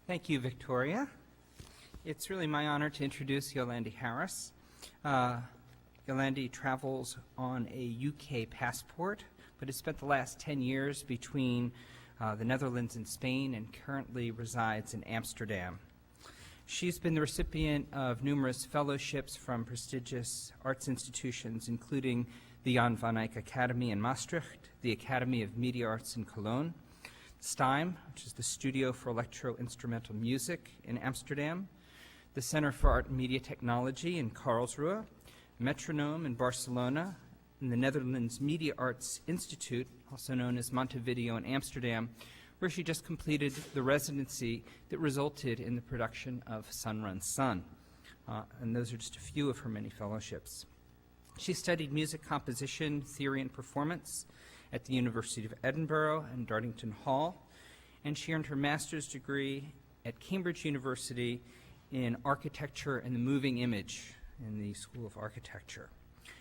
Thank you, Victoria. It's really my honor to introduce Yolande Harris. Yolande travels on a UK passport, but has spent the last 10 years between the Netherlands and Spain and currently resides in Amsterdam. She's been the recipient of numerous fellowships from prestigious arts institutions, including the Jan van Eyck Academy in Maastricht, the Academy of Media Arts in Cologne, STIM, which is the Studio for Electro-Instrumental Music in Amsterdam, the Center for Art and Media Technology in Karlsruhe, Metronome in Barcelona, and the Netherlands Media Arts Institute, also known as Montevideo in Amsterdam, where she just completed the residency that resulted in the production of Sun Run Sun. And those are just a few of her many fellowships. She studied music composition, theory, and performance at the University of Edinburgh and Dartington Hall, and she earned her master's degree at Cambridge University in architecture and the moving image in the School of Architecture.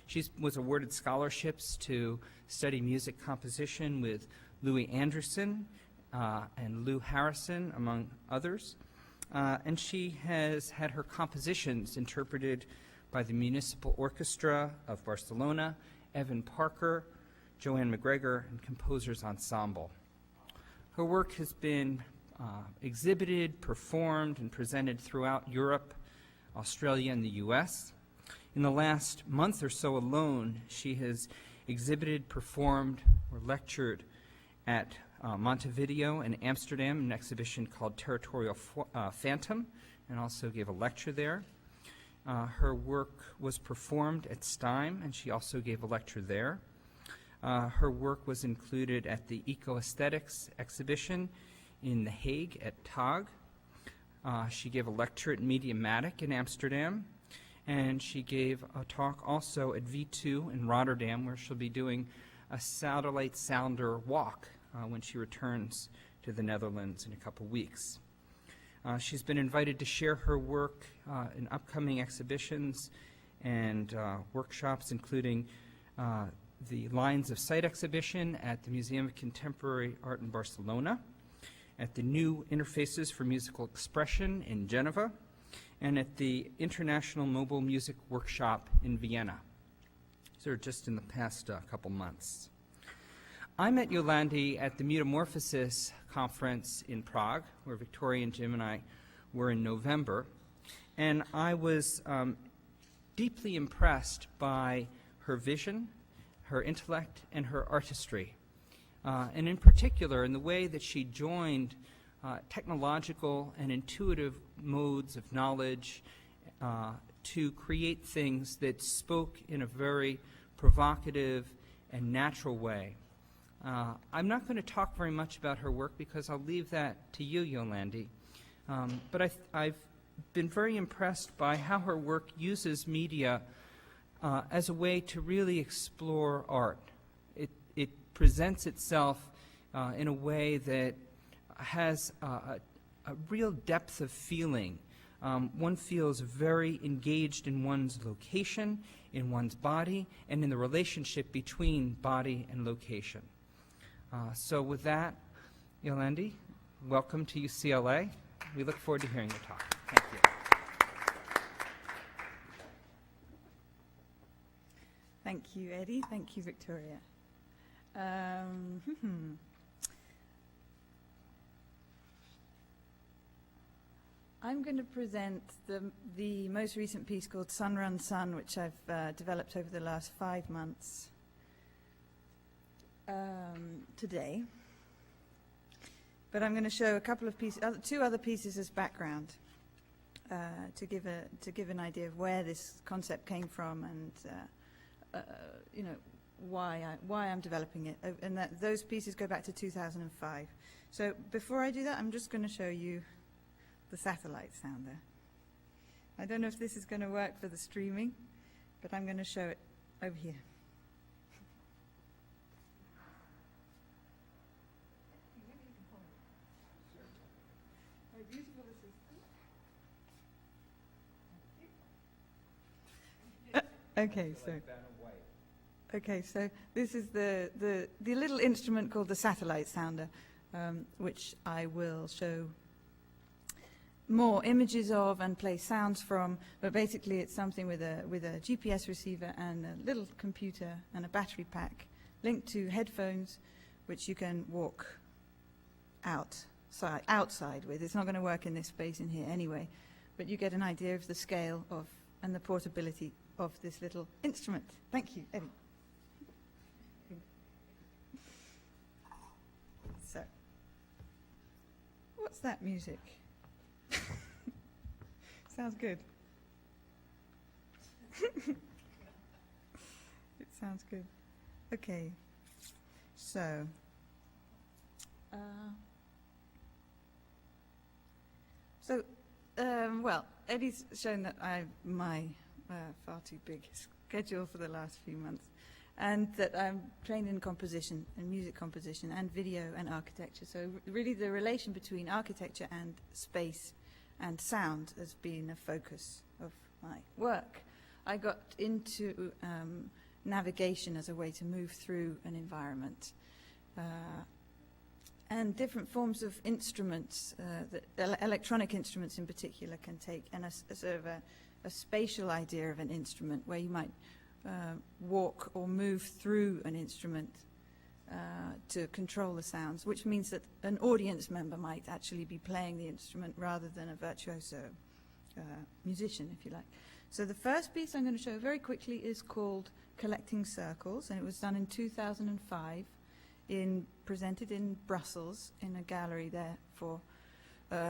She was awarded scholarships to study music composition with Louis Anderson and Lou Harrison, among others, and she has had her compositions interpreted by the Municipal Orchestra of Barcelona, Evan Parker, Joanne McGregor, and Composers Ensemble. Her work has been exhibited, performed, and presented throughout Europe, Australia, and the U.S. In the last month or so alone, she has exhibited, performed, or lectured at Montevideo and Amsterdam in an exhibition called Territorial Phantom, and also gave a lecture there. Her work was performed at STIM, and she also gave a lecture there. Her work was included at the Eco-Aesthetics exhibition in The Hague at TAG. She gave a lecture at Mediamatic in Amsterdam, and she gave a talk also at V2 in Rotterdam, where she'll be doing a satellite sounder walk when she returns to the Netherlands in a couple weeks. She's been invited to share her work in upcoming exhibitions and workshops, including the Lines of Sight exhibition at the Museum of Contemporary Art in Barcelona, at the New Interfaces for Musical Expression in Geneva, and at the International Mobile Music Workshop in Vienna. These are just in the past couple months. I met Yolande at the Metamorphosis conference in Prague, where Victoria and Jim and I were in November, and I was deeply impressed by her vision, her intellect, and her artistry, and in particular in the way that she joined technological and intuitive modes of knowledge to create things that spoke in a very provocative and natural way. I'm not going to talk very much about her work because I'll leave that to you, Yolande, but I've been very impressed by how her work uses media as a way to really explore art. It presents itself in a way that has a real depth of feeling. One feels very engaged in one's location, in one's body, and in the relationship between body and location. So with that, Yolande, welcome to UCLA. We look forward to hearing your talk. Thank you. Thank you, Eddie. Thank you, Victoria. I'm going to present the most recent piece called Sun Run Sun, which I've developed over the last 5 months today. But I'm going to show a couple of pieces, two other pieces as background to give an idea of where this concept came from and why I'm developing it. And those pieces go back to 2005. So before I do that, I'm just going to show you the satellite sounder. I don't know if this is going to work for the streaming, but I'm going to show it over here. Okay, so this is the little instrument called the satellite sounder, which I will show more images of and play sounds from, but basically it's something with a GPS receiver and a little computer and a battery pack linked to headphones, which you can walk outside with. It's not going to work in this space in here anyway, but you get an idea of the scale of and the portability of this little instrument. Thank you, Eddie. So, what's that music? Sounds good. It sounds good. Okay. So, well, Eddie's shown that my far too big schedule for the last few months, and that I'm trained in composition and music composition and video and architecture. So really the relation between architecture and space and sound has been a focus of my work. I got into navigation as a way to move through an environment. And different forms of instruments, electronic instruments in particular, can take a sort of a spatial idea of an instrument where you might walk or move through an instrument to control the sounds, which means that an audience member might actually be playing the instrument rather than a virtuoso musician, if you like. So the first piece I'm going to show very quickly is called Collecting Circles, and it was done in 2005, presented in Brussels in a gallery there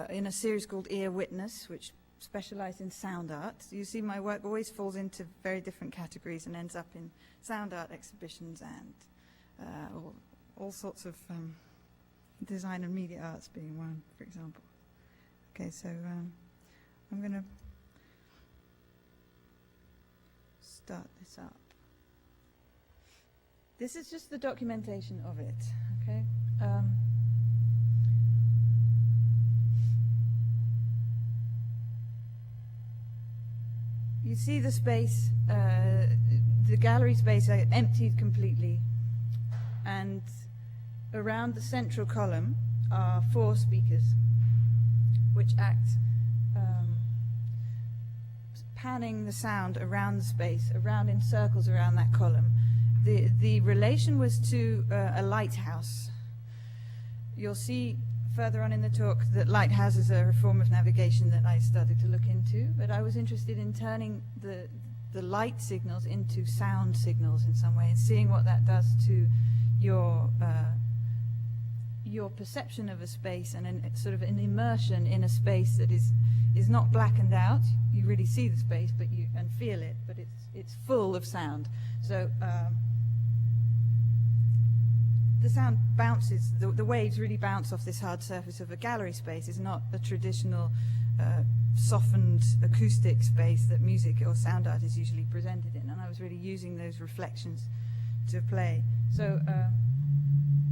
in a series called Ear Witness, which specialized in sound art. So you see my work always falls into very different categories and ends up in sound art exhibitions and all sorts of design and media arts being one, for example. Okay, so I'm going to start this up. This is just the documentation of it, okay? You see the space, the gallery space emptied completely, and around the central column are 4 speakers which act panning the sound around the space, around in circles around that column. The relation was to a lighthouse. You'll see further on in the talk that lighthouses are a form of navigation that I started to look into, but I was interested in turning the light signals into sound signals in some way and seeing what that does to your perception of a space and sort of an immersion in a space that is not blackened out. You really see the space and feel it, but it's full of sound. So the sound bounces, the waves really bounce off this hard surface of a gallery space. Is not a traditional softened acoustic space that music or sound art is usually presented in, and I was really using those reflections to play. So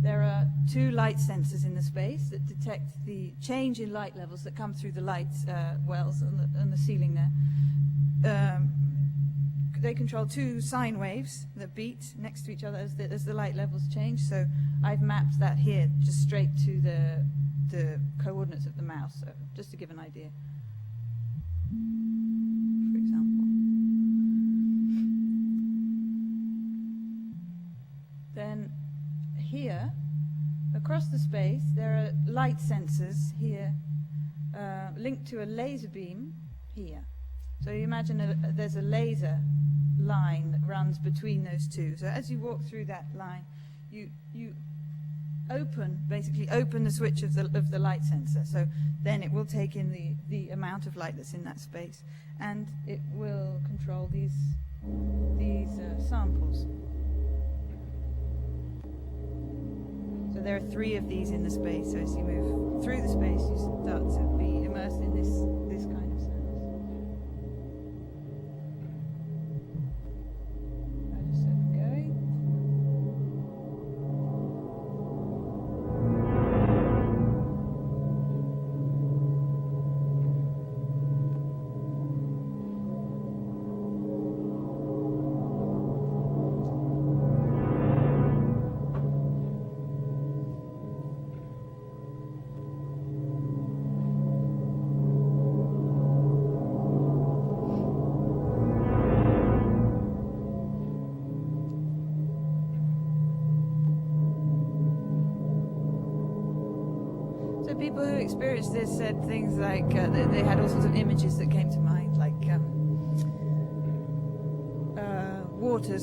there are 2 light sensors in the space that detect the change in light levels that come through the light wells on the ceiling there. They control 2 sine waves that beat next to each other as the light levels change. So I've mapped that here just straight to the coordinates of the mouse, so just to give an idea, for example. Then here, across the space, there are light sensors here linked to a laser beam here. So you imagine there's a laser line that runs between those 2. So as you walk through that line, you basically open the switch of the light sensor. So then it will take in the amount of light that's in that space, and it will control these samples. So there are 3 of these in the space. So as you move through the space, you start to be immersed in this kind of sound. So people who experienced this said things like they had all sorts of images that came to mind, like water.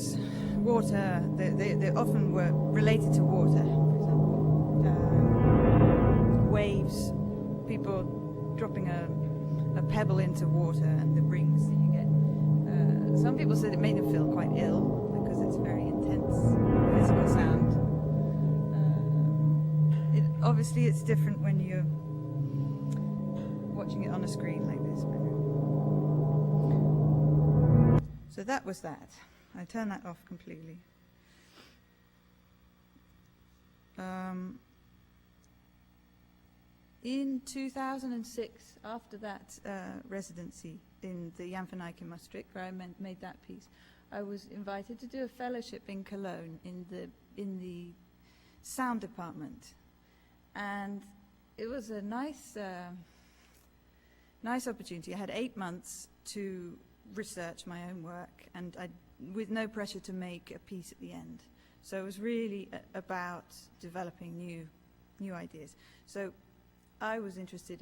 They often were related to water. For example, waves, people dropping a pebble into water and the rings that you get. Some people said it made them feel quite ill because it's very intense physical sound. Obviously, it's different when you're watching it on a screen like this. So that was that. I turned that off completely. In 2006, after that residency in the Jan van Eyck in Maastricht, where I made that piece, I was invited to do a fellowship in Cologne in the sound department. And it was a nice opportunity. I had 8 months to research my own work, and with no pressure to make a piece at the end. So it was really about developing new ideas. So I was interested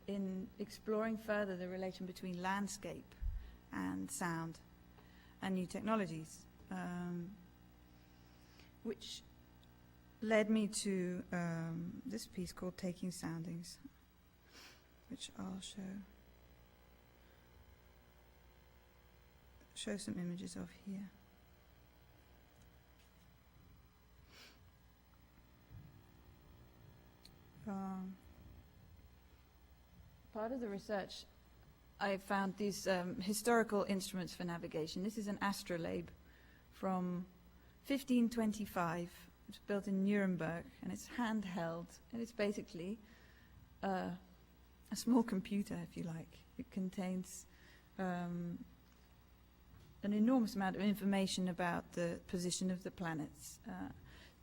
in exploring further the relation between landscape and sound and new technologies, which led me to this piece called Taking Soundings, which I'll show some images of here. Part of the research, I found these historical instruments for navigation. This is an astrolabe from 1525. It's built in Nuremberg, and it's handheld, and it's basically a small computer, if you like. It contains an enormous amount of information about the position of the planets.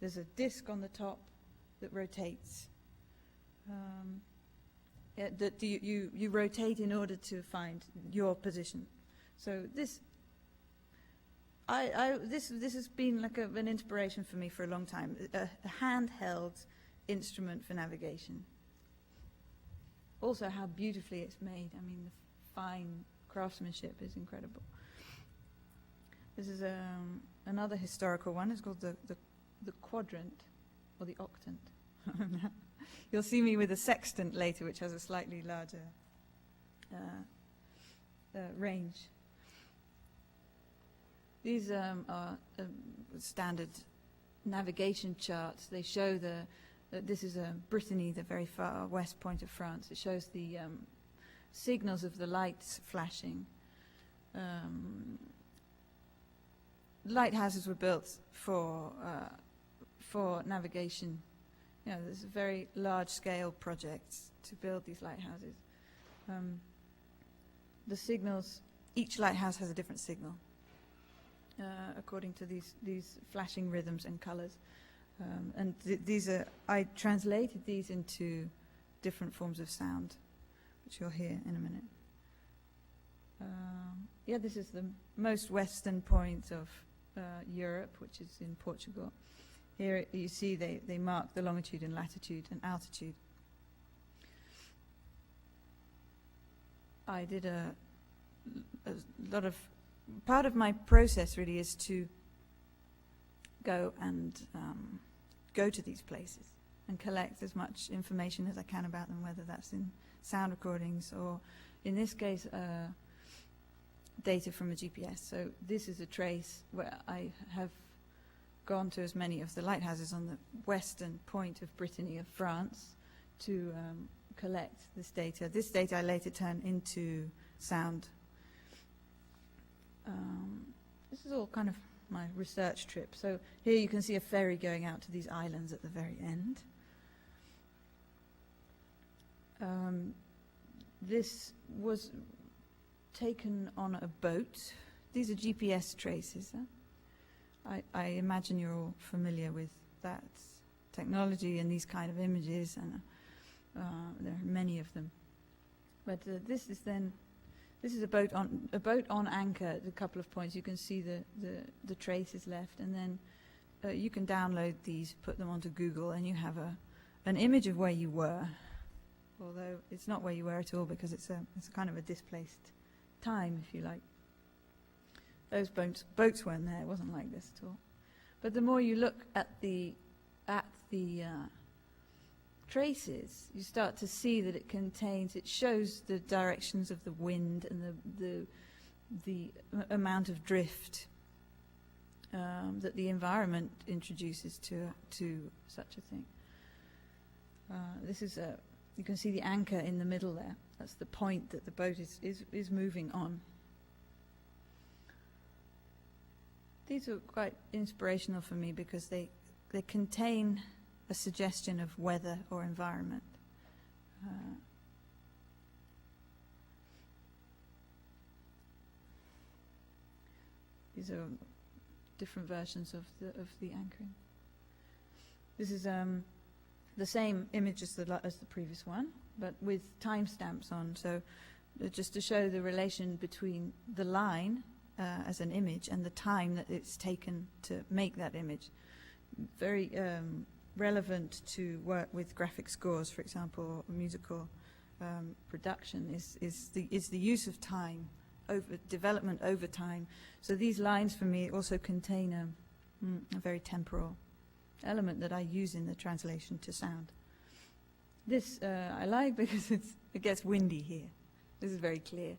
There's a disk on the top that rotates. That you rotate in order to find your position. So this has been like an inspiration for me for a long time. A handheld instrument for navigation. Also, how beautifully it's made. I mean, the fine craftsmanship is incredible. This is another historical one. It's called the quadrant or the octant. You'll see me with a sextant later, which has a slightly larger range. These are standard navigation charts. They show this is Brittany, the very far west point of France. It shows the signals of the lights flashing. Lighthouses were built for navigation. You know, there's very large-scale projects to build these lighthouses. The signals, each lighthouse has a different signal, according to these flashing rhythms and colors. And I translated these into different forms of sound, which you'll hear in a minute. Yeah, this is the most western point of Europe, which is in Portugal. Here you see they mark the longitude and latitude and altitude. I did a lot of, part of my process really is to go to these places and collect as much information as I can about them, whether that's in sound recordings or, in this case, data from a GPS. So this is a trace where I have gone to as many of the lighthouses on the western point of Brittany of France to collect this data. This data I later turn into sound. This is all kind of my research trip. So here you can see a ferry going out to these islands at the very end. This was taken on a boat. These are GPS traces. I imagine you're all familiar with that technology and these kind of images, and there are many of them. But this is a boat on anchor at a couple of points. You can see the traces left, and then you can download these, put them onto Google, and you have an image of where you were, although it's not where you were at all, because it's a kind of a displaced time, if you like. Those boats weren't there. It wasn't like this at all. But the more you look at the traces, you start to see that it shows the directions of the wind and the amount of drift that the environment introduces to such a thing. This is you can see the anchor in the middle there. That's the point that the boat is moving on. These are quite inspirational for me because they contain a suggestion of weather or environment. These are different versions of the anchoring. This is the same image as the previous one, but with timestamps on. So just to show the relation between the line as an image and the time that it's taken to make that image. Very relevant to work with graphic scores, for example, or musical production is the use of time, development over time. So these lines for me also contain a very temporal element that I use in the translation to sound. This I like because it gets windy here. This is very clear.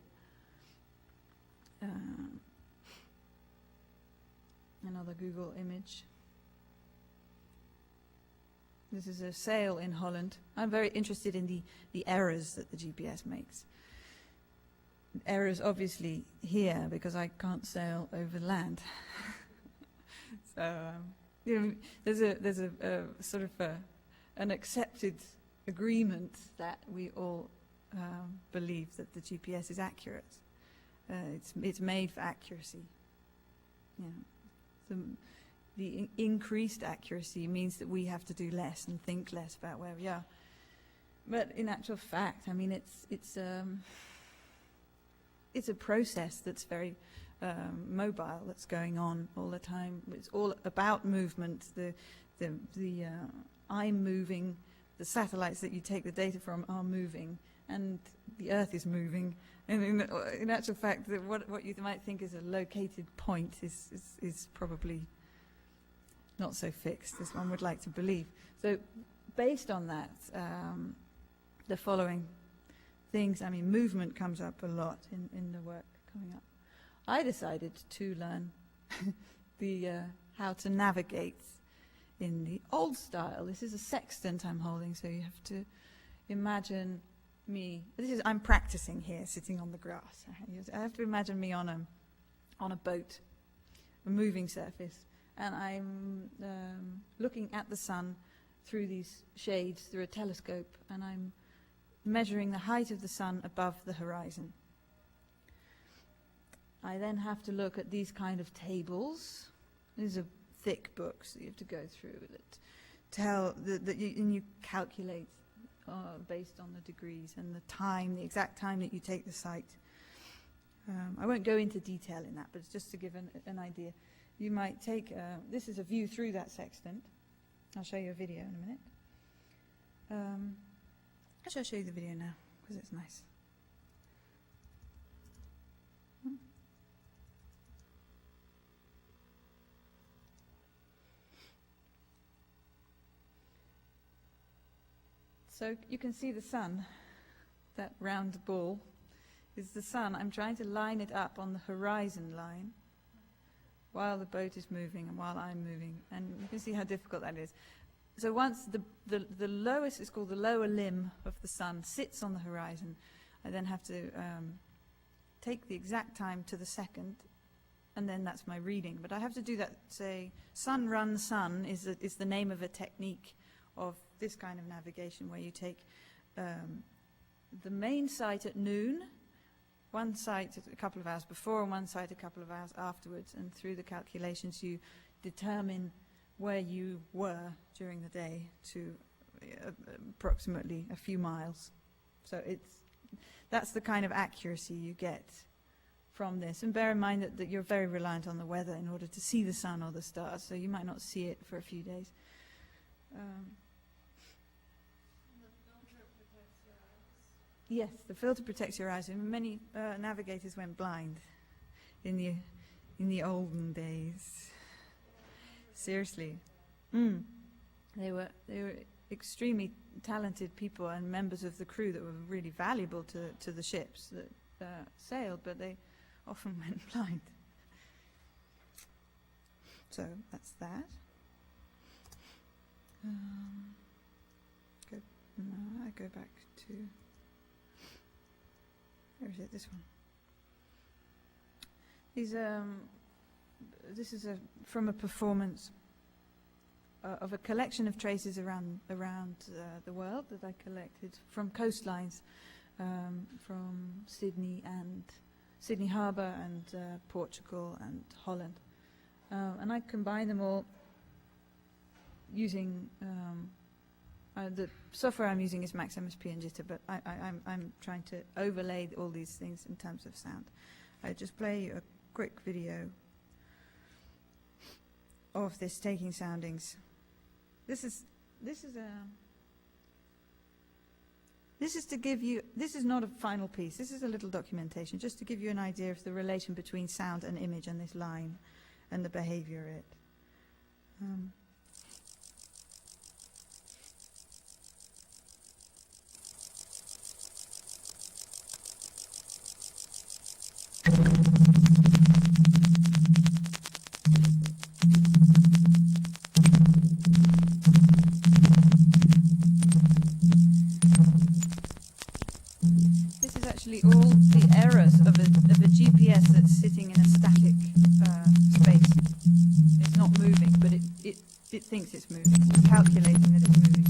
Another Google image. This is a sail in Holland. I'm very interested in the errors that the GPS makes. Errors obviously here because I can't sail over land. So there's a sort of an accepted agreement that we all believe that the GPS is accurate. It's made for accuracy. The increased accuracy means that we have to do less and think less about where we are. But in actual fact, I mean, it's a process that's very mobile, that's going on all the time. It's all about movement. I'm moving. The satellites that you take the data from are moving, and the Earth is moving. And in actual fact, what you might think is a located point is probably not so fixed as one would like to believe. So based on that, the following things, I mean, movement comes up a lot in the work coming up. I decided to learn how to navigate in the old style. This is a sextant I'm holding, so you have to imagine me. I'm practicing here, sitting on the grass. I have to imagine me on a boat, a moving surface, and I'm looking at the sun through these shades, through a telescope, and I'm measuring the height of the sun above the horizon. I then have to look at these kind of tables. These are thick books that you have to go through that tell that you calculate based on the degrees and the time, the exact time that you take the sight. I won't go into detail in that, but it's just to give an idea. You might take, this is a view through that sextant. I'll show you a video in a minute. Actually, I'll show you the video now, because it's nice. So you can see the sun, that round ball is the sun. I'm trying to line it up on the horizon line while the boat is moving and while I'm moving. And you can see how difficult that is. So once the lowest, it's called the lower limb of the sun, sits on the horizon, I then have to take the exact time to the second, and then that's my reading. But I have to do that, say, sun run sun is the name of a technique of this kind of navigation, where you take the main site at noon, one site a couple of hours before and one site a couple of hours afterwards, and through the calculations you determine where you were during the day to approximately a few miles. So that's the kind of accuracy you get from this. And bear in mind that you're very reliant on the weather in order to see the sun or the stars, so you might not see it for a few days. Yes, the filter protects your eyes, and many navigators went blind in the olden days. Seriously. They were extremely talented people and members of the crew that were really valuable to the ships that sailed, but they often went blind. So that's that. I go back to, where is it? This one. This is from a performance of a collection of traces around the world that I collected from coastlines, from Sydney Harbour and Portugal and Holland, and I combine them all using the software I'm using is Max MSP and Jitter, but I'm trying to overlay all these things in terms of sound. I just play you a quick video of this taking soundings. This is to give you, this is not a final piece, this is a little documentation, just to give you an idea of the relation between sound and image and this line and the behavior of it. This is actually all the errors of a GPS that's sitting in a static space. It's not moving, but it thinks it's moving. It's calculating that it's moving.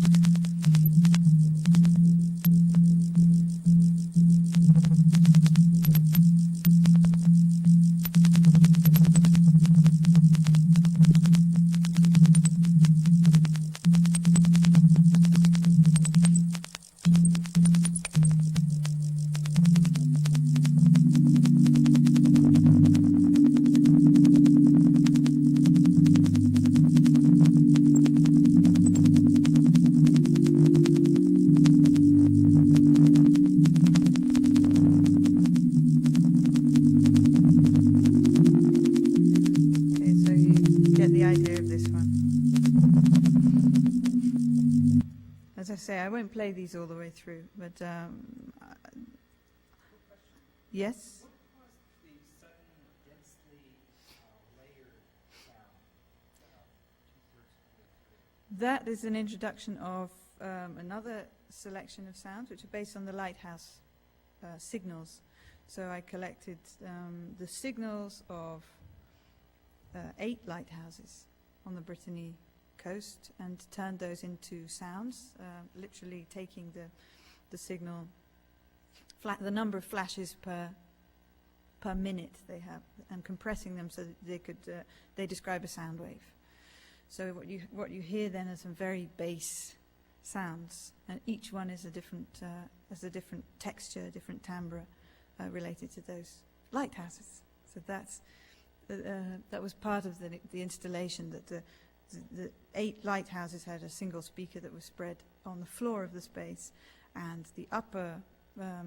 I won't play these all the way through, but yes? What caused the sudden, densely layered sound two-thirds of the way through? That is an introduction of another selection of sounds which are based on the lighthouse signals. So I collected the signals of 8 lighthouses on the Brittany coast and turned those into sounds, literally taking the signal, the number of flashes per minute they have, and compressing them so that they describe a sound wave. So what you hear then are some very bass sounds, and each one is a different texture, different timbre related to those lighthouses. So that was part of the installation, that the 8 lighthouses had a single speaker that was spread on the floor of the space, and the upper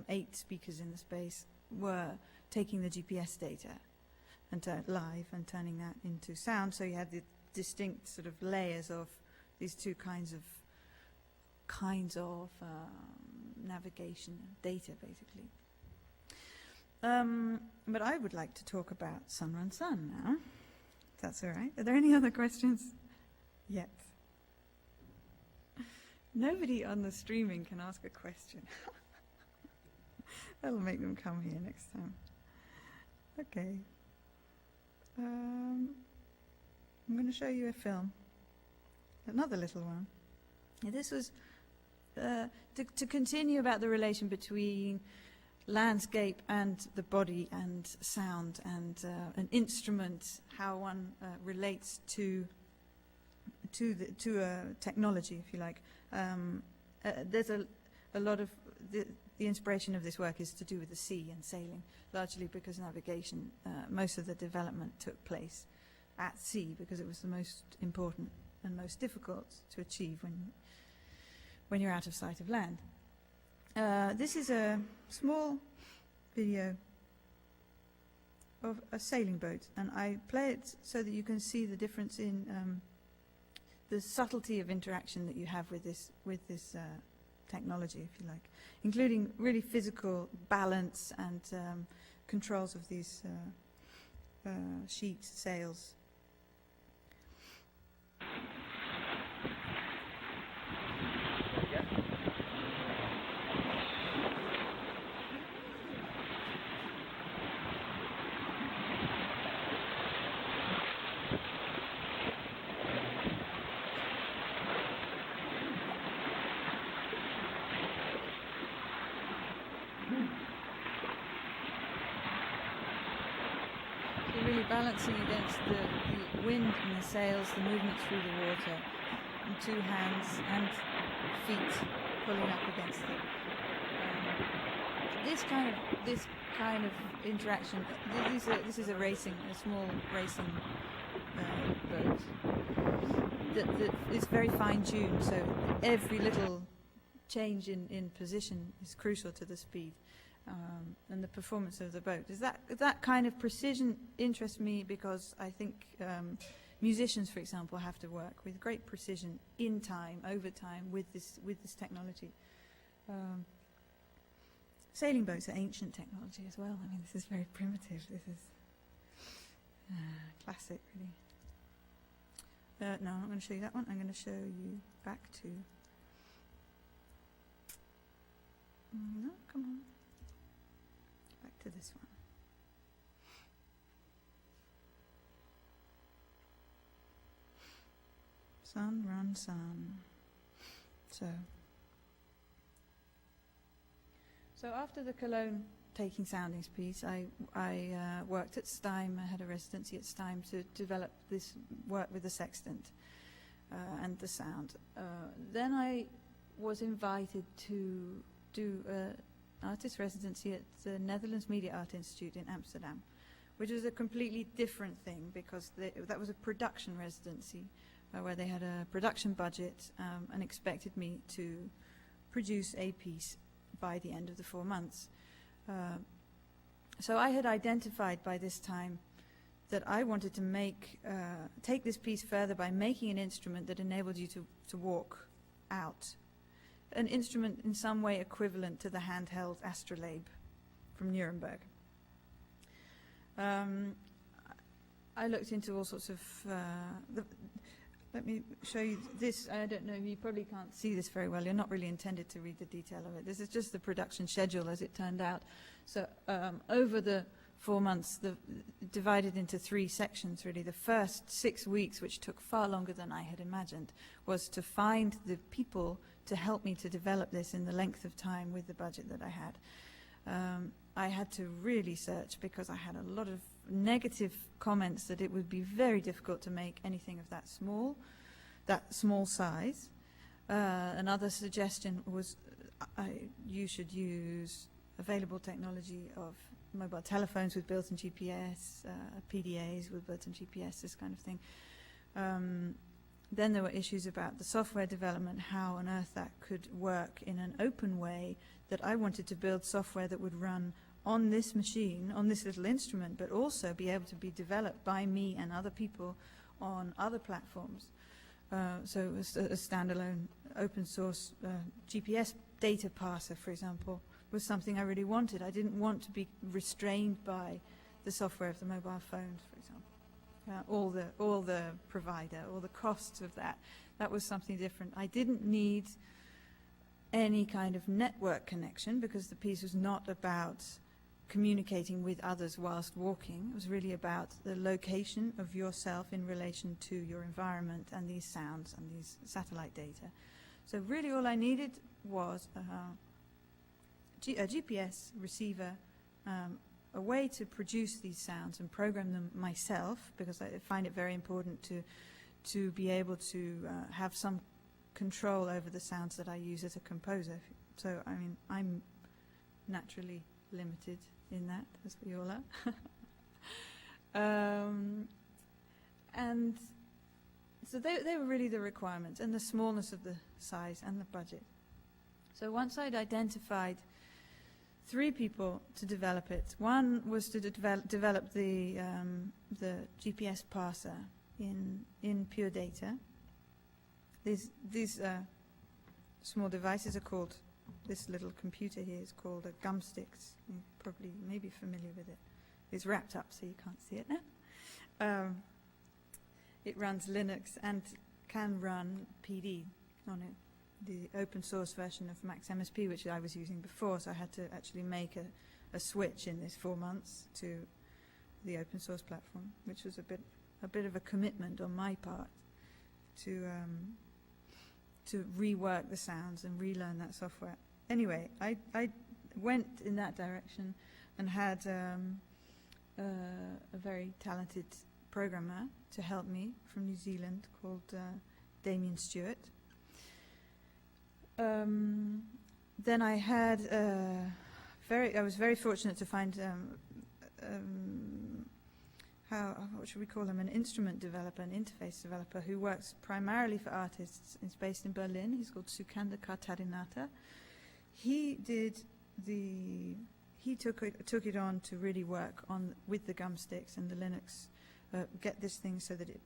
8 speakers in the space were taking the GPS data and live and turning that into sound. So you had the distinct sort of layers of these two kinds of navigation data, basically. But I would like to talk about Sun Run Sun now. If that's all right. Are there any other questions? Yet. Nobody on the streaming can ask a question. That'll make them come here next time. Okay. I'm going to show you a film. Another little one. This was to continue about the relation between landscape and the body and sound and an instrument, how one relates to technology, if you like. There's a lot of the inspiration of this work is to do with the sea and sailing, largely because navigation, most of the development took place at sea because it was the most important and most difficult to achieve when you're out of sight of land. This is a small video of a sailing boat, and I play it so that you can see the difference in the subtlety of interaction that you have with this technology, if you like, including really physical balance and controls of these sheets, sails. Really balancing against the wind and the sails, the movement through the water, and two hands and feet pulling up against it. This kind of interaction. This is a small racing boat that is very fine-tuned. So every little change in position is crucial to the speed. And the performance of the boat. That kind of precision interests me because I think musicians, for example, have to work with great precision in time, over time, with this technology. Sailing boats are ancient technology as well. I mean, this is very primitive. This is classic, really. No, I'm not going to show you that one. I'm going to show you back to... No, come on. Back to this one. Sun, run, sun. So after the Cologne Taking Soundings piece, I worked at Steim. I had a residency at Steim to develop this work with the sextant and the sound. Then I was invited to do artist residency at the Netherlands Media Art Institute in Amsterdam, which was a completely different thing because that was a production residency where they had a production budget and expected me to produce a piece by the end of the 4 months. So I had identified by this time that I wanted to take this piece further by making an instrument that enabled you to walk out. An instrument in some way equivalent to the handheld astrolabe from Nuremberg. I looked into all sorts of... let me show you this. I don't know, you probably can't see this very well. You're not really intended to read the detail of it. This is just the production schedule as it turned out. So over the 4 months, divided into 3 sections, really. The first 6 weeks, which took far longer than I had imagined, was to find the people to help me to develop this in the length of time with the budget that I had. I had to really search because I had a lot of negative comments that it would be very difficult to make anything of that small size. Another suggestion was you should use available technology of mobile telephones with built-in GPS, PDAs with built-in GPS, this kind of thing. Then there were issues about the software development, how on earth that could work in an open way, that I wanted to build software that would run on this machine, on this little instrument, but also be able to be developed by me and other people on other platforms. So it was a standalone open source GPS data parser, for example, was something I really wanted. I didn't want to be restrained by the software of the mobile phones, for example. All the provider, all the costs of that. That was something different. I didn't need any kind of network connection because the piece was not about communicating with others whilst walking. It was really about the location of yourself in relation to your environment and these sounds and these satellite data. So really all I needed was a GPS receiver, a way to produce these sounds and program them myself, because I find it very important to be able to have some control over the sounds that I use as a composer. So, I mean, I'm naturally limited in that, as we all are. And so they were really the requirements, and the smallness of the size and the budget. So once I'd identified 3 people to develop it, one was to develop the GPS parser in pure data. These small devices are called, this little computer here is called a gumsticks. You probably may be familiar with it. It's wrapped up so you can't see it now. It runs Linux and can run PD on it, the open source version of Max MSP, which I was using before, so I had to actually make a switch in this 4 months to the open source platform, which was a bit of a commitment on my part to rework the sounds and relearn that software. Anyway, I went in that direction and had a very talented programmer to help me from New Zealand called Damien Stewart. Then I had I was very fortunate to find what should we call him, an instrument developer, an interface developer who works primarily for artists. He's based in Berlin. He's called Sukanda Kartarinata. He took it on to really work with the gumsticks and the Linux, get this thing so that it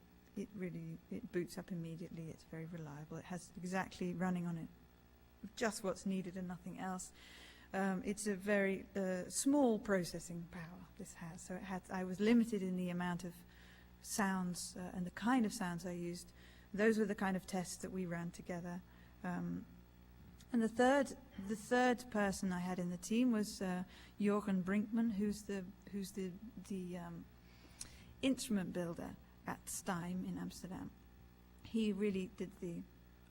boots up immediately. It's very reliable. It has exactly running on it just what's needed and nothing else. It's a very small processing power this has, so I was limited in the amount of sounds and the kind of sounds I used. Those were the kind of tests that we ran together. And the third person I had in the team was Jorgen Brinkman, who's the instrument builder at Stein in Amsterdam. He really did the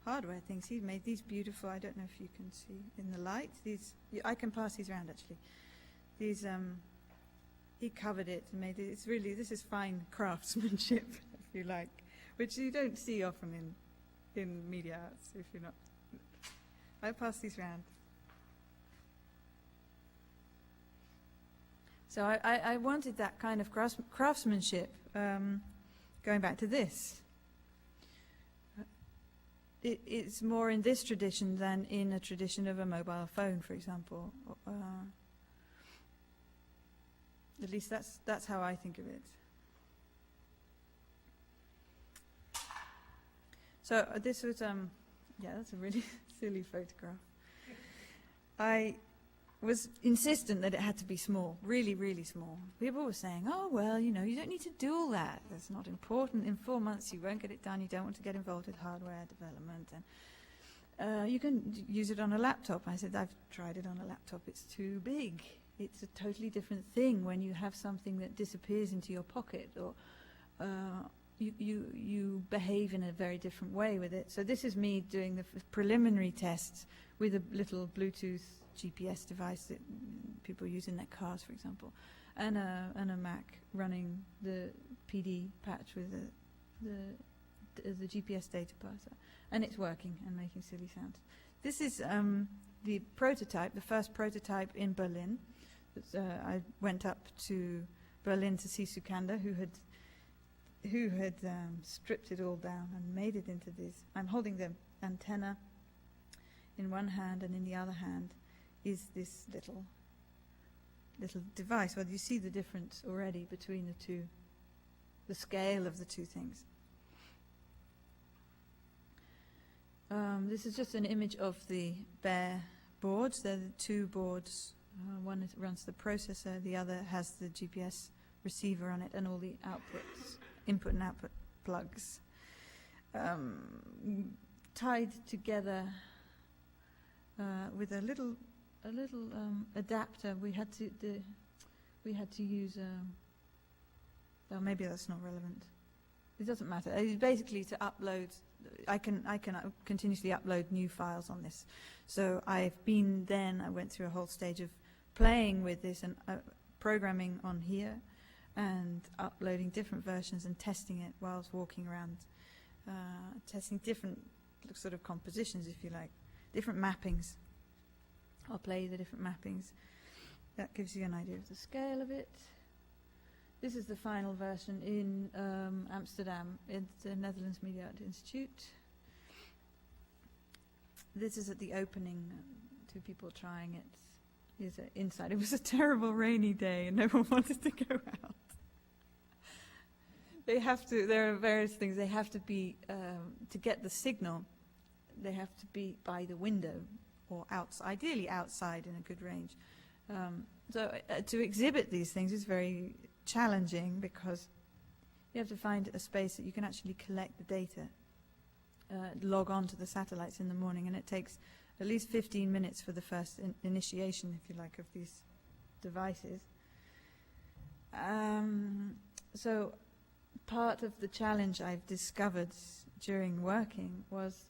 hardware things. He made these beautiful, I don't know if you can see in the light, I can pass these around actually. These, he covered it and made it, this is fine craftsmanship, if you like, which you don't see often in media arts, if you're not. I pass these around. So I wanted that kind of craftsmanship, going back to this. It's more in this tradition than in a tradition of a mobile phone, for example. At least that's how I think of it. So this was, that's a really silly photograph. I was insistent that it had to be small, really, really small. People were saying, oh, well, you don't need to do all that. That's not important. In 4 months, you won't get it done. You don't want to get involved with hardware development. And you can use it on a laptop. I said, I've tried it on a laptop. It's too big. It's a totally different thing when you have something that disappears into your pocket, or you behave in a very different way with it. So this is me doing the preliminary tests with a little Bluetooth GPS device that people use in their cars, for example, and a Mac running the PD patch with the GPS data parser, and it's working and making silly sounds. This is the prototype, the first prototype in Berlin. I went up to Berlin to see Sukanda, who had stripped it all down and made it into this. I'm holding the antenna in one hand, and in the other hand is this little device. Well, you see the difference already between the two, the scale of the two things. This is just an image of the bare boards. They're the two boards. One runs the processor, the other has the GPS receiver on it and all the outputs, input and output plugs, tied together with a little adapter. We had to use. Well, maybe that's not relevant. It doesn't matter. It's basically to upload. I can continuously upload new files on this. So I went through a whole stage of playing with this and programming on here, and uploading different versions and testing it while I was walking around, testing different sort of compositions, if you like, different mappings. I'll play the different mappings. That gives you an idea of the scale of it. This is the final version in Amsterdam, at the Netherlands Media Art Institute. This is at the opening two people trying it. Is inside. It was a terrible rainy day and no one wanted to go out. There are various things. They have to be, to get the signal, they have to be by the window or outside, ideally outside in a good range. So to exhibit these things is very challenging because you have to find a space that you can actually collect the data, log on to the satellites in the morning, and it takes at least 15 minutes for the first initiation, if you like, of these devices. So part of the challenge I've discovered during working was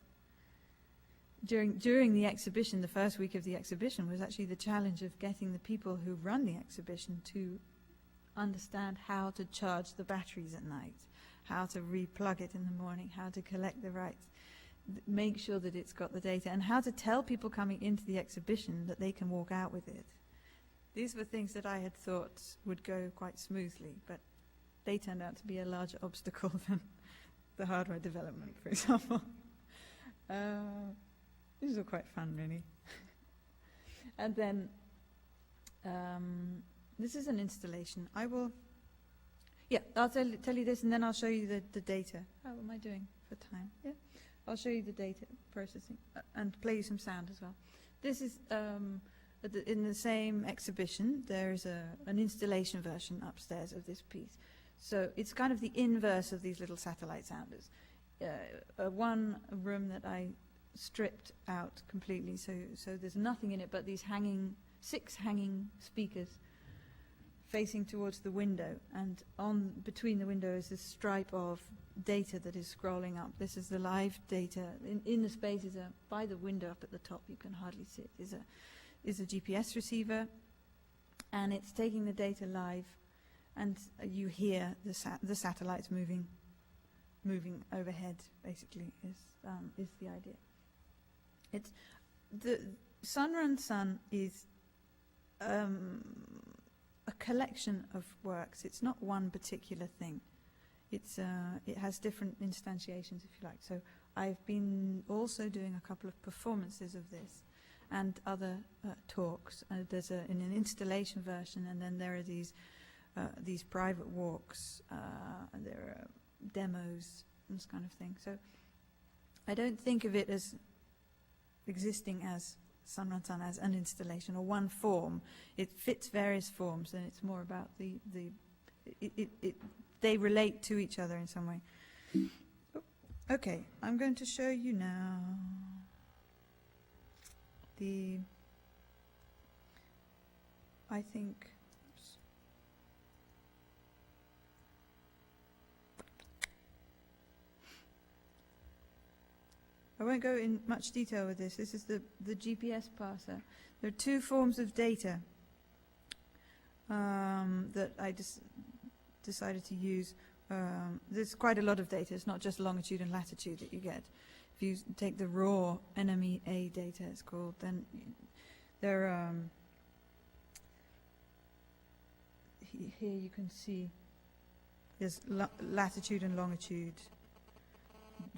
during the exhibition, the first week of the exhibition, was actually the challenge of getting the people who run the exhibition to understand how to charge the batteries at night, how to replug it in the morning, how to collect the rights, make sure that it's got the data, and how to tell people coming into the exhibition that they can walk out with it. These were things that I had thought would go quite smoothly, but they turned out to be a larger obstacle than the hardware development, for example. These were quite fun, really. And then this is an installation. I'll tell you this, and then I'll show you the data. How am I doing for time? Yeah, I'll show you the data processing and play you some sound as well. This is in the same exhibition. There's an installation version upstairs of this piece. So it's kind of the inverse of these little satellite sounders. One room that I stripped out completely, so there's nothing in it but these six hanging speakers facing towards the window, and between the window is this stripe of data that is scrolling up. This is the live data. In the space is by the window up at the top, you can hardly see it, is a GPS receiver, and it's taking the data live, and you hear the satellites moving overhead, basically, is the idea. It's the Sunrun Sun is a collection of works. It's not one particular thing. It has different instantiations, if you like. So I've been also doing a couple of performances of this and other talks. There's an installation version, and then there are these private walks. There are demos and this kind of thing. So I don't think of it as existing as Sunrun Sun as an installation or one form. It fits various forms, and it's more about they relate to each other in some way. Okay, I'm going to show you now I think I won't go in much detail with this. This is the GPS parser. There are two forms of data that I decided to use. There's quite a lot of data. It's not just longitude and latitude that you get. If you take the raw NMEA data, it's called, then there here you can see there's latitude and longitude,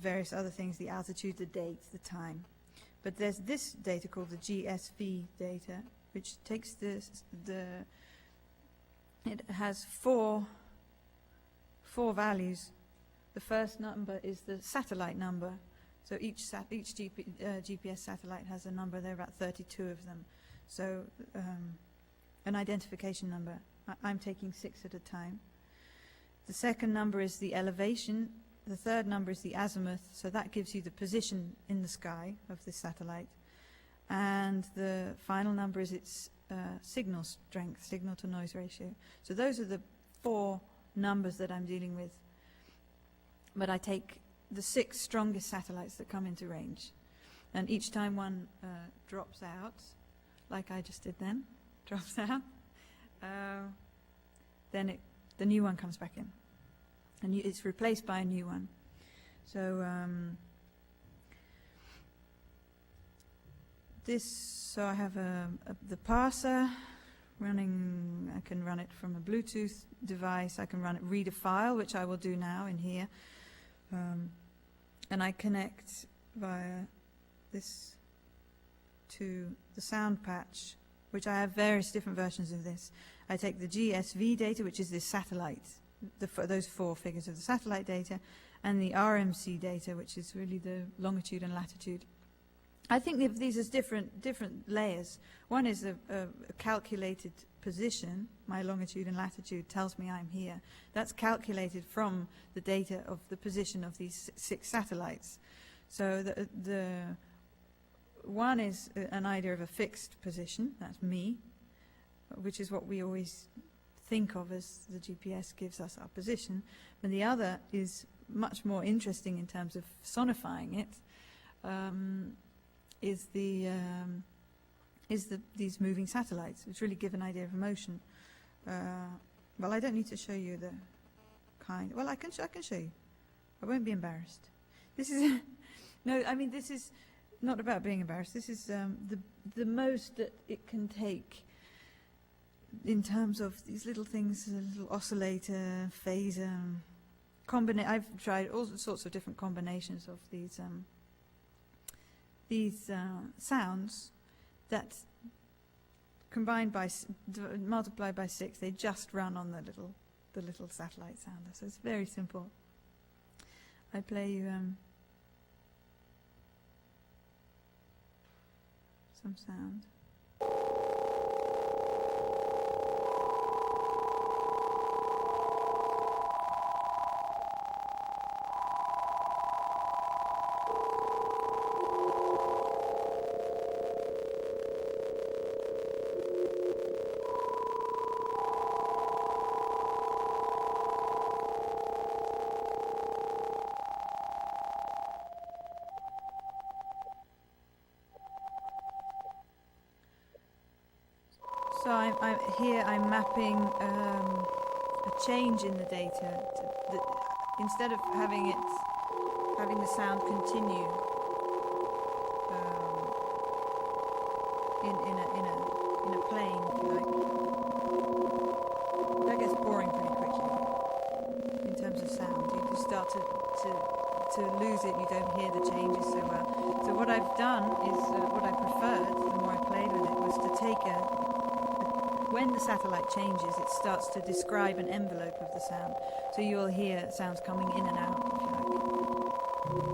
various other things, the altitude, the date, the time. But there's this data called the GSV data, which takes it has four values. The first number is the satellite number. So each GPS satellite has a number. There are about 32 of them. So an identification number. I'm taking 6 at a time. The second number is the elevation. The third number is the azimuth, so that gives you the position in the sky of this satellite. And the final number is its signal strength, signal to noise ratio. So those are the 4 numbers that I'm dealing with. But I take the 6 strongest satellites that come into range. And each time one drops out, like I just did then, drops out, then the new one comes back in. And it's replaced by a new one. So so I have the parser running. I can run it from a Bluetooth device. I can read a file, which I will do now in here. And I connect via this to the sound patch, which I have various different versions of this. I take the GSV data, which is this satellite, those 4 figures of the satellite data, and the RMC data, which is really the longitude and latitude. I think of these as different layers. One is a calculated position. My longitude and latitude tells me I'm here. That's calculated from the data of the position of these 6 satellites. So the one is an idea of a fixed position. That's me, which is what we always think of as the GPS gives us our position. And the other is much more interesting in terms of sonifying it. Is these moving satellites, which really give an idea of motion. Well, I don't need to show you the kind. Well, I can show you. I won't be embarrassed. This is no. I mean, this is not about being embarrassed. This is the most that it can take in terms of these little things, a little oscillator, phaser. I've tried all sorts of different combinations of these sounds that combined by multiplied by 6, they just run on the little satellite sounder. So it's very simple. I play you some sound. So I'm mapping a change in the data. Instead of having the sound continue in a plane, if you like, that gets boring pretty quickly in terms of sound. You just start to lose it. You don't hear the changes so well. So what I've done is what I preferred. The more I played with it was to take when the satellite changes, it starts to describe an envelope of the sound. So you'll hear sounds coming in and out, if you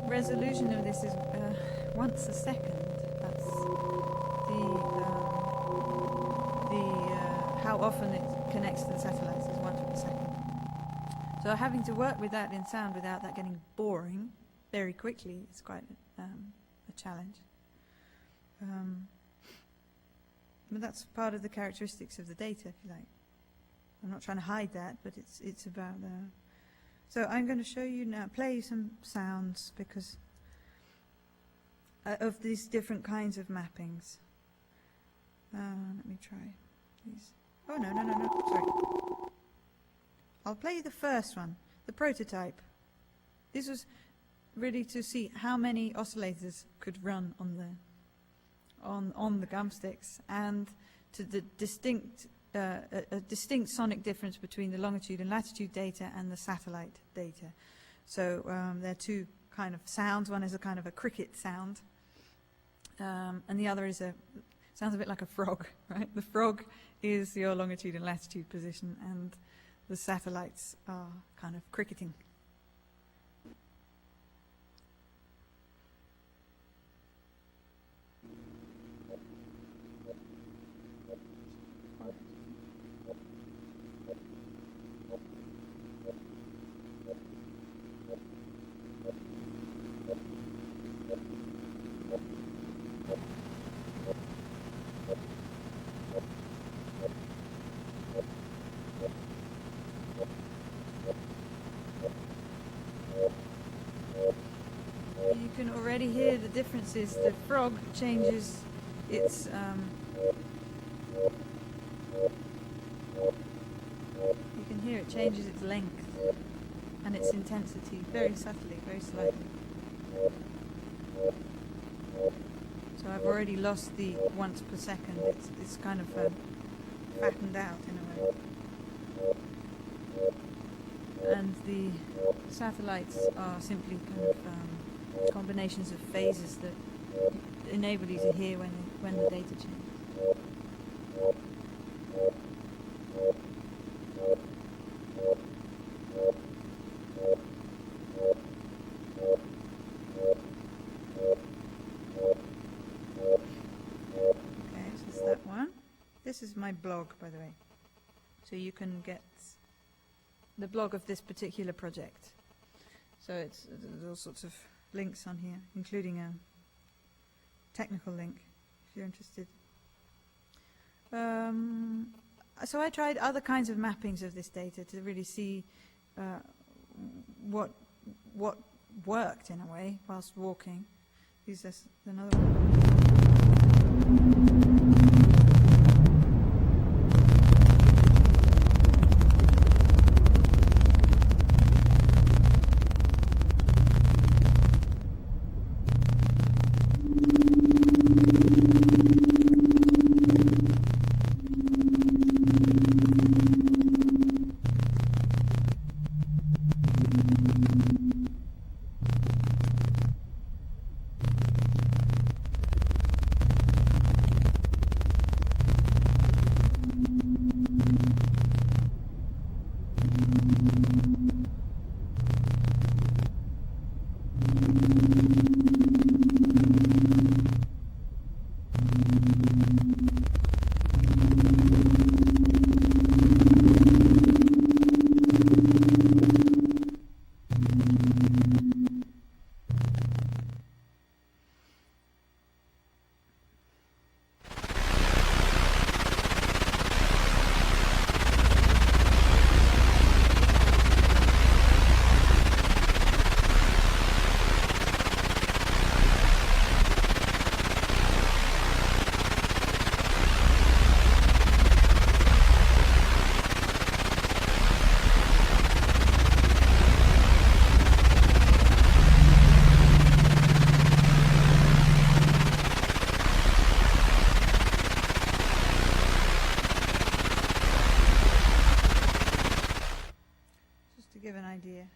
resolution of this is once a second. That's how often it connects to the satellites is once per second. So having to work with that in sound without that getting boring very quickly is quite a challenge. But that's part of the characteristics of the data, if you like. I'm not trying to hide that, but it's about. So I'm going to show you now, play you some sounds because of these different kinds of mappings. Let me try these. Oh, no, sorry. I'll play you the first one, the prototype. This was really to see how many oscillators could run on the gum sticks and to the distinct a distinct sonic difference between the longitude and latitude data and the satellite data. So there are 2 kind of sounds. One is a kind of a cricket sound, and the other is sounds a bit like a frog, right? The frog is your longitude and latitude position, and the satellites are kind of cricketing. You can already hear the differences. The frog changes its you can hear it changes its length. and its intensity very subtly, very slightly. So I've already lost the once per second. It's kind of fattened out in a way. And the satellites are simply kind of combinations of phases that enable you to hear when the data changes. This is my blog, by the way, so you can get the blog of this particular project. So there's all sorts of links on here, including a technical link, if you're interested. So I tried other kinds of mappings of this data to really see what worked in a way whilst walking. There's another one. Idea.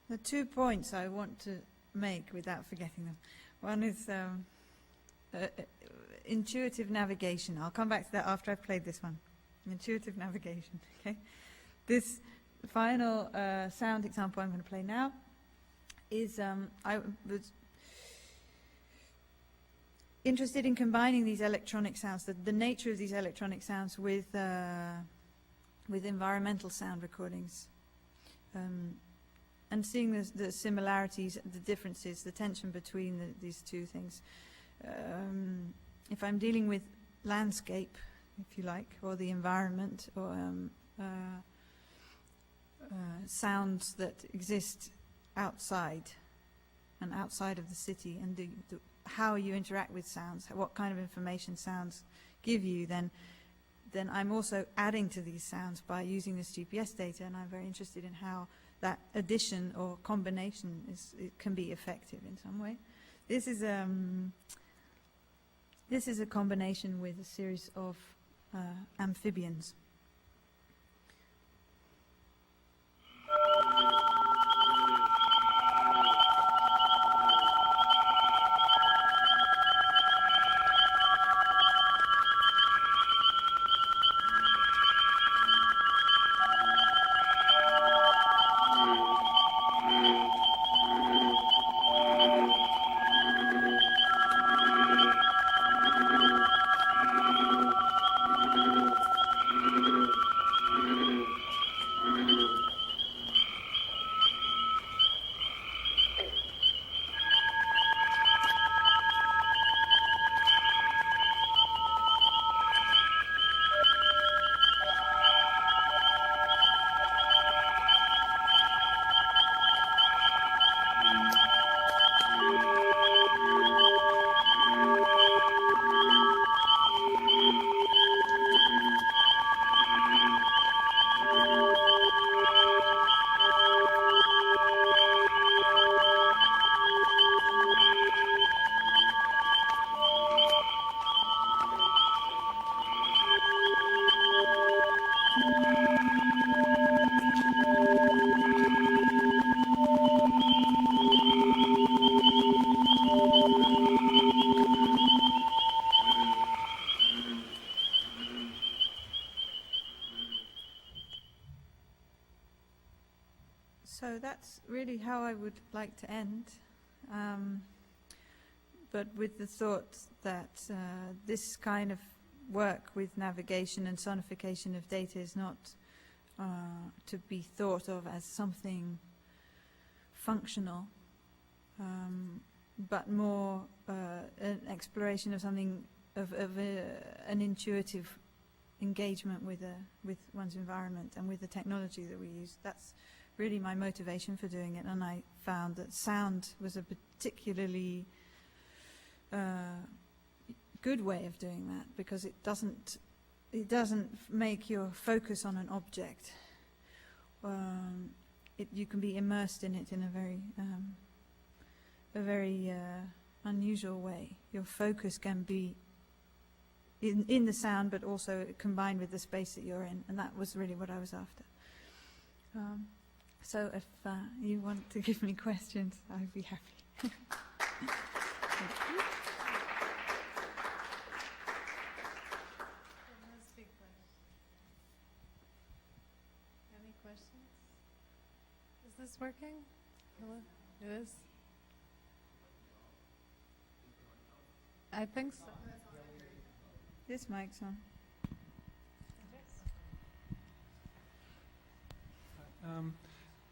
The 2 points I want to make without forgetting them. One is intuitive navigation. I'll come back to that after I've played this one. Intuitive navigation. Okay. This final sound example I'm going to play now is I was interested in combining these electronic sounds, the nature of these electronic sounds with environmental sound recordings. And seeing the similarities, the differences, the tension between these two things. If I'm dealing with landscape, if you like, or the environment, or sounds that exist outside and outside of the city, and how you interact with sounds, what kind of information sounds give you, then I'm also adding to these sounds by using this GPS data, and I'm very interested in how that addition or combination it can be effective in some way. This is a combination with a series of amphibians. So that's really how I would like to end, but with the thought that this kind of work with navigation and sonification of data is not to be thought of as something functional, but more an exploration of something of an intuitive engagement with one's environment and with the technology that we use. That's really my motivation for doing it, and I found that sound was a particularly good way of doing that, because it doesn't make your focus on an object. You can be immersed in it in a very unusual way. Your focus can be in the sound, but also combined with the space that you're in, and that was really what I was after. So if you want to give me questions, I'd be happy. Thank you. Any questions? Is this working? Hello? It is? I think so. This mic's on.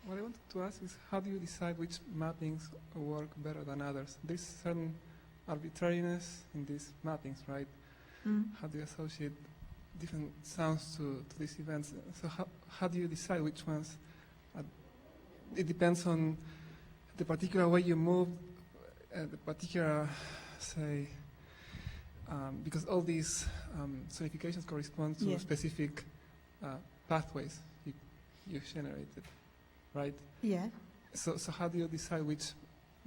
What I wanted to ask is, how do you decide which mappings work better than others? There's certain arbitrariness in these mappings, right? Mm. How do you associate different sounds to these events? So how do you decide which ones? It depends on the particular way you move, the particular, say, because all these sonifications correspond to specific pathways you've generated, right? Yeah. So how do you decide which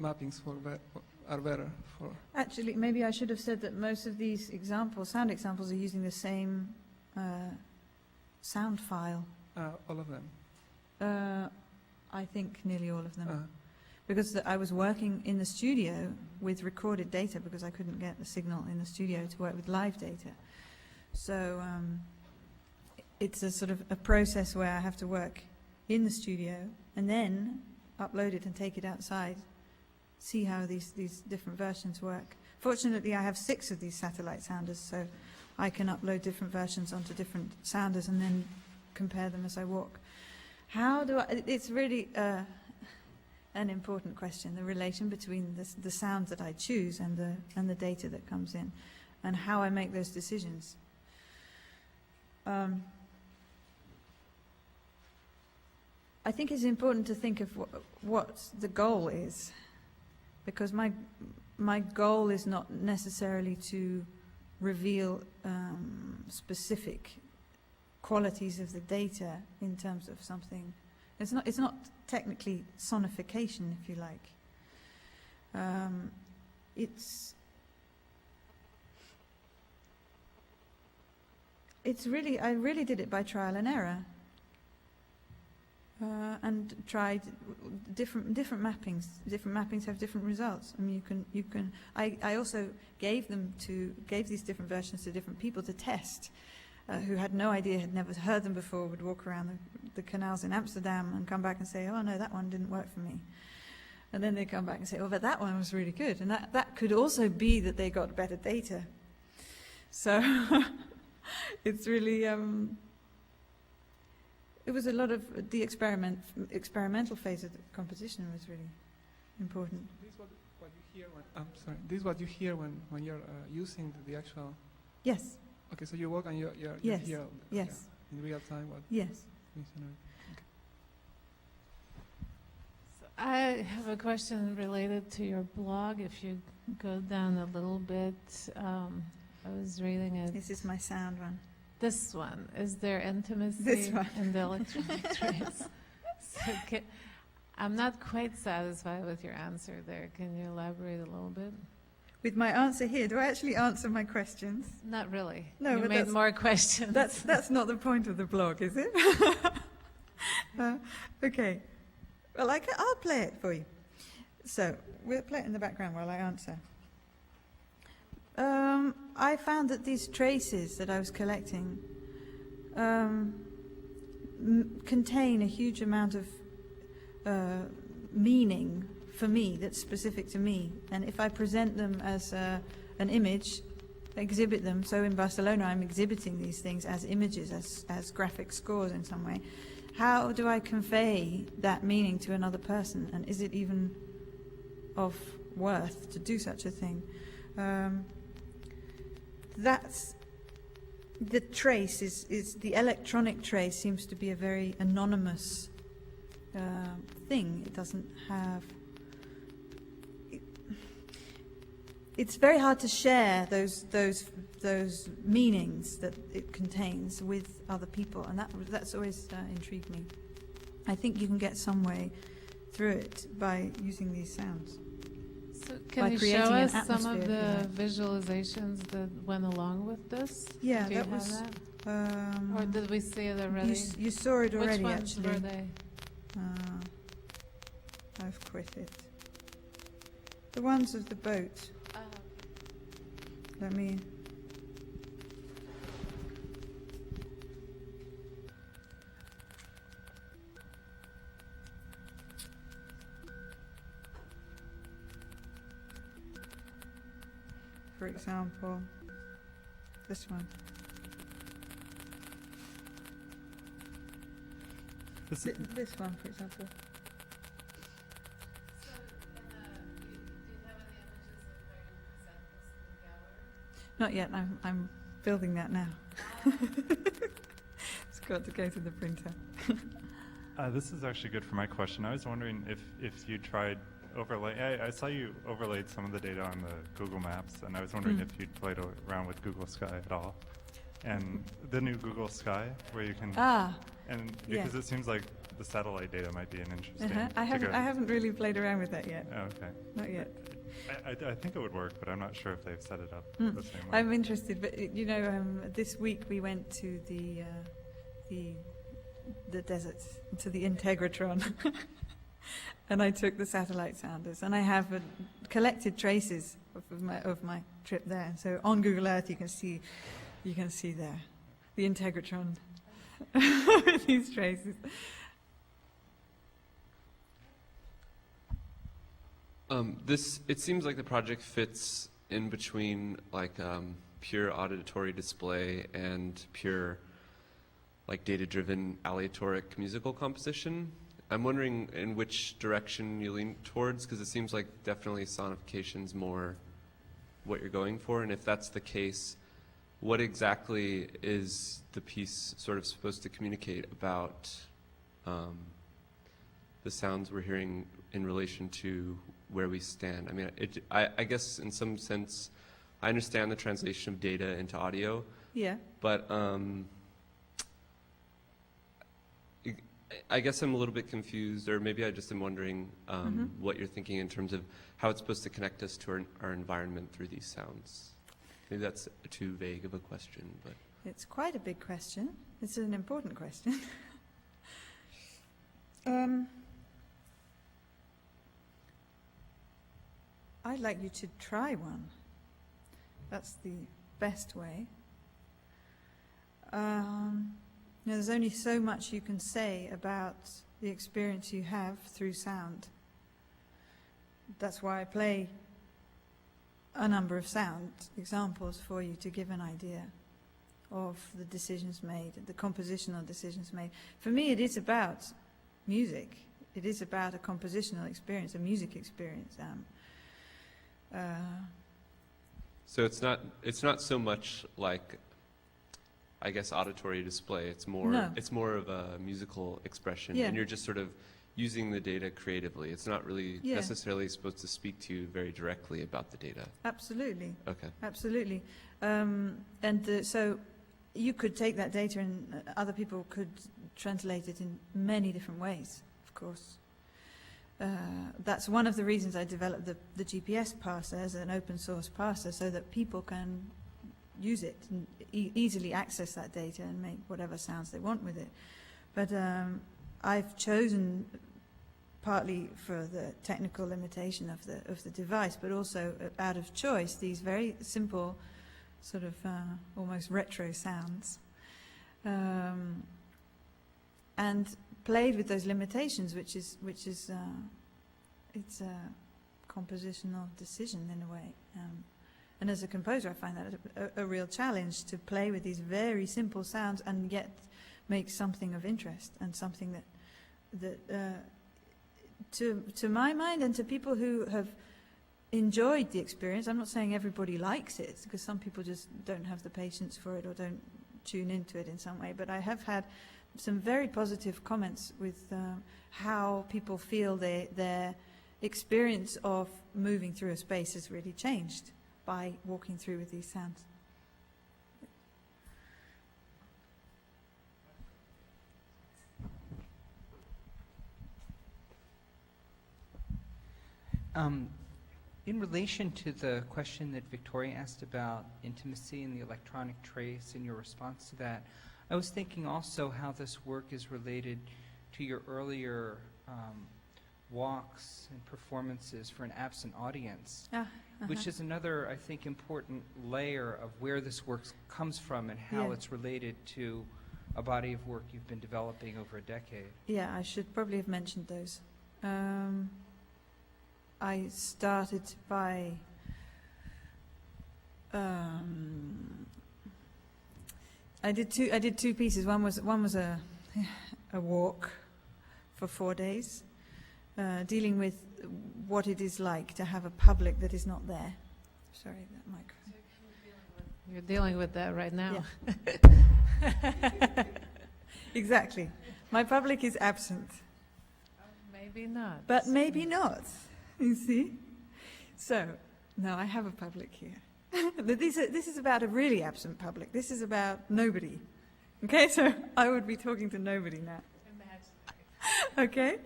mappings are better for? Actually, maybe I should have said that most of these sound examples, are using the same sound file. All of them? I think nearly all of them. Because I was working in the studio with recorded data, because I couldn't get the signal in the studio to work with live data. So it's a sort of a process where I have to work in the studio and then upload it and take it outside, see how these different versions work. Fortunately, I have 6 of these satellite sounders, so I can upload different versions onto different sounders and then compare them as I walk. How do I? It's really an important question, the relation between the sounds that I choose and the data that comes in, and how I make those decisions. I think it's important to think of what the goal is, because my goal is not necessarily to reveal specific qualities of the data in terms of something It's not technically sonification, if you like. I really did it by trial and error. And tried different mappings. Different mappings have different results. I mean, you can. I also gave these different versions to different people to test, who had no idea, had never heard them before, would walk around the canals in Amsterdam and come back and say, "Oh no, that one didn't work for me." And then they come back and say, "Oh, but that one was really good." And that could also be that they got better data. So it's really. It was a lot of the experimental phase of the composition was really important. This is what you hear when. I'm sorry. This is what you hear when you're using the actual. Yes. Okay, so you walk and you Yes. hear. Yes. In real time what. Yes. So I have a question related to your blog. If you go down a little bit, I was reading it. This is my sound one. This one, is there intimacy This one. in the electronic trace? So I'm not quite satisfied with your answer there. Can you elaborate a little bit? With my answer here, do I actually answer my questions? Not really. No, you but made that's- more questions. That's not the point of the blog, is it? Okay. Well, I'll play it for you. So we'll play it in the background while I answer. I found that these traces that I was collecting contain a huge amount of meaning for me that's specific to me. And if I present them as an image, exhibit them, so in Barcelona I'm exhibiting these things as images, as graphic scores in some way, how do I convey that meaning to another person? And is it even of worth to do such a thing? That's the trace is the electronic trace seems to be a very anonymous thing. It doesn't have. It's very hard to share those meanings that it contains with other people, and that's always intrigued me. I think you can get some way through it by using these sounds. So by can you creating show an us some atmosphere, of if you the like. visualizations that went along with this? Yeah, Do you that have was. that? Or did we see it already? You saw it already, Which ones actually. were they? I've quit it. The ones of the boat. Let me. For example, this one. This one, for example. Not yet. I'm building that now. It's got to go to the printer. This is actually good for my question. I was wondering if you tried overlay. I saw you overlaid some of the data on the Google Maps, and I was wondering if you'd played around with Google Sky at all. And the new Google Sky, where you can, and because it seems like the satellite data might be an interesting. I haven't really played around with that yet. Oh, okay. Not yet. I think it would work, but I'm not sure if they've set it up the same way. I'm interested, but this week we went to the desert, to the Integratron, and I took the satellite sounders, and I have collected traces of my trip there. So on Google Earth, you can see there the Integratron with these traces. It seems like the project fits in between pure auditory display and pure data-driven aleatoric musical composition. I'm wondering in which direction you lean towards, because it seems like definitely sonification's more what you're going for, and if that's the case, what exactly is the piece sort of supposed to communicate about the sounds we're hearing in relation to where we stand? I mean, I guess in some sense, I understand the translation of data into audio. Yeah. But I guess I'm a little bit confused, or maybe I just am wondering what you're thinking in terms of how it's supposed to connect us to our environment through these sounds. Maybe that's too vague of a question, but It's quite a big question. It's an important question. I'd like you to try one. That's the best way. There's only so much you can say about the experience you have through sound. That's why I play a number of sound examples for you to give an idea of the decisions made, the compositional decisions made. For me, it is about music. It is about a compositional experience, a music experience. so it's not so much like, I guess, auditory display. It's more No. it's more of a musical expression, Yeah. and you're just sort of using the data creatively. It's not really Yeah. necessarily supposed to speak to you very directly about the data. Absolutely. Okay. Absolutely. So you could take that data and other people could translate it in many different ways, of course. That's one of the reasons I developed the GPS parser as an open source parser, so that people can use it and easily access that data and make whatever sounds they want with it. But I've chosen, partly for the technical limitation of the device, but also out of choice, these very simple sort of almost retro sounds, and played with those limitations, which is it's a compositional decision in a way. And as a composer, I find that a real challenge, to play with these very simple sounds and yet make something of interest, and something that to my mind and to people who have enjoyed the experience. I'm not saying everybody likes it, because some people just don't have the patience for it or don't tune into it in some way, but I have had some very positive comments with how people feel their experience of moving through a space has really changed by walking through with these sounds. In relation to the question that Victoria asked about intimacy and the electronic trace, and your response to that, I was thinking also how this work is related to your earlier walks and performances for an absent audience, which is another, I think, important layer of where this work comes from and how Yeah. it's related to a body of work you've been developing over a decade. Yeah, I should probably have mentioned those. I started by I did two pieces. One was a walk for 4 days, dealing with what it is like to have a public that is not there. Sorry, that microphone. You're dealing with that right now. Yeah. Exactly. My public is absent. Maybe not. But maybe not, you see? So, no, I have a public here. But this is about a really absent public. This is about nobody. Okay, so I would be talking to nobody now. Okay,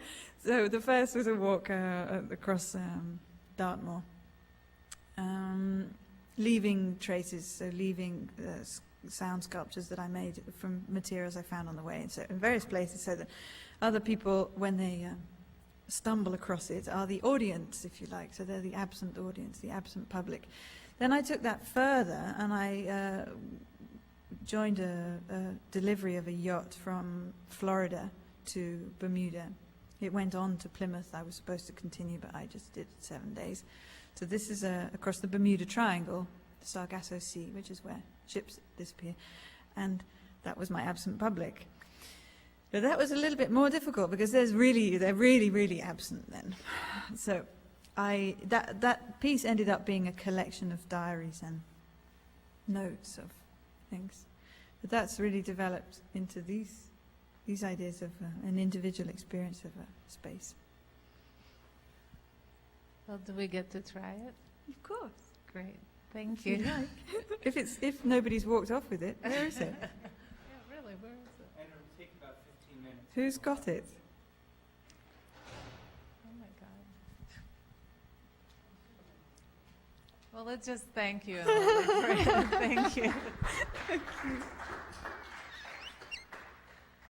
so the first was a walk across Dartmoor, leaving traces, so leaving sound sculptures that I made from materials I found on the way, and so in various places, so that other people, when they stumble across it, are the audience, if you like. So they're the absent audience, the absent public. Then I took that further, and I joined a delivery of a yacht from Florida to Bermuda. It went on to Plymouth. I was supposed to continue, but I just did 7 days. So this is across the Bermuda Triangle, the Sargasso Sea, which is where ships disappear. And that was my absent public. But that was a little bit more difficult, because they're really absent then. So that piece ended up being a collection of diaries and notes of things. But that's really developed into these ideas of an individual experience of a space. Well, do we get to try it? Of course. Great. Thank If you you. like. if nobody's walked off with it, where is it? Yeah, really, where is it? And it'll take about 15 minutes. Who's got it? Oh my God. Well, let's just thank you. Thank you.